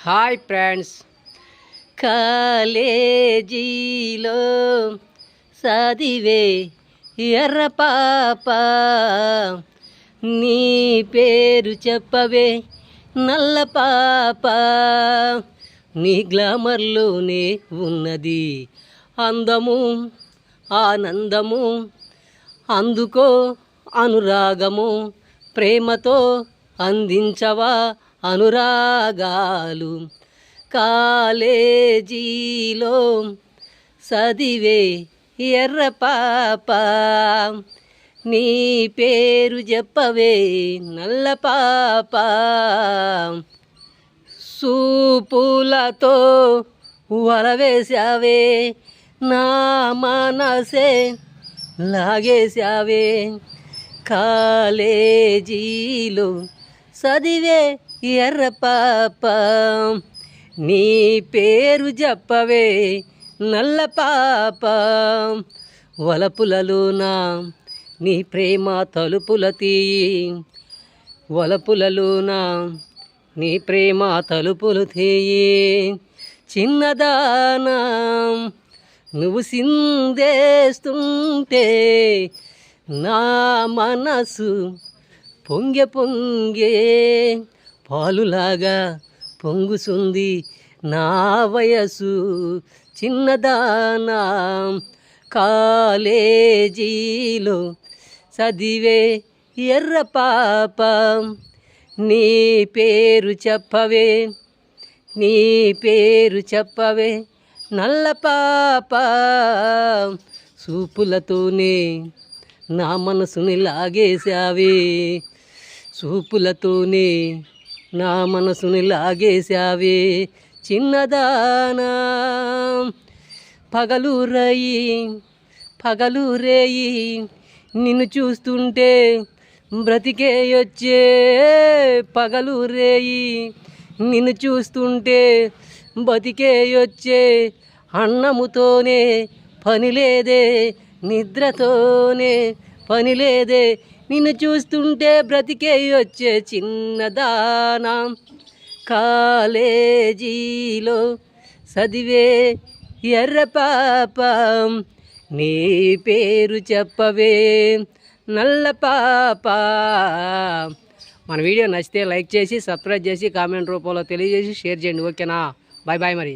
Hi friends, కాలేజీలో చదివే ఎర్ర పాప, నీ పేరు చెప్పవే నల్ల పాప. నీ గ్లామర్లోనే ఉన్నది అందము ఆనందము, అందుకో అనురాగము, ప్రేమతో అందించవా అనురాగాలు. కాలేజీలో చదివే ఎర్ర పాప, నీ పేరు చెప్పవే నల్ల పాప. సూపులతో వలవేశావే, నా మనసే లాగేశావే. కాలేజీలో చదివే ఎర్ర పాప, నీ పేరు చెప్పవే నల్ల పాప. వలపులలోన నీ ప్రేమ తలుపుల తీయి, వలపులలోన నీ ప్రేమ తలుపులు తీయి. చిన్నదానా నువ్వు సిందేస్తుంటే నా మనసు పొంగే పొంగే పాలులాగా పొంగుతుంది నా వయసు. చిన్నదానా కాలేజీలో చదివే ఎర్ర పాప, నీ పేరు చెప్పవే నీ పేరు చెప్పవే నల్ల పాప. చూపులతోనే నా మనసుని లాగేశావే, చూపులతోనే నా మనసుని లాగేశావే. చిన్నదానా పగలు రేయి నిన్ను చూస్తుంటే బ్రతికే వచ్చే. పగలు రేయి నిన్ను చూస్తుంటే బతికే వచ్చే. అన్నముతోనే పనిలేదే, నిద్రతోనే పనిలేదే, నిన్ను చూస్తుంటే బ్రతికే వచ్చే. చిన్నదానా కాలేజీలో చదివే ఎర్ర పాప, నీ పేరు చెప్పవే నల్ల పాప. మన వీడియో నచ్చితే లైక్ చేసి, సబ్స్క్రైబ్ చేసి, కామెంట్ రూపంలో తెలియజేసి షేర్ చేయండి. ఓకేనా? బాయ్ బాయ్ మరి.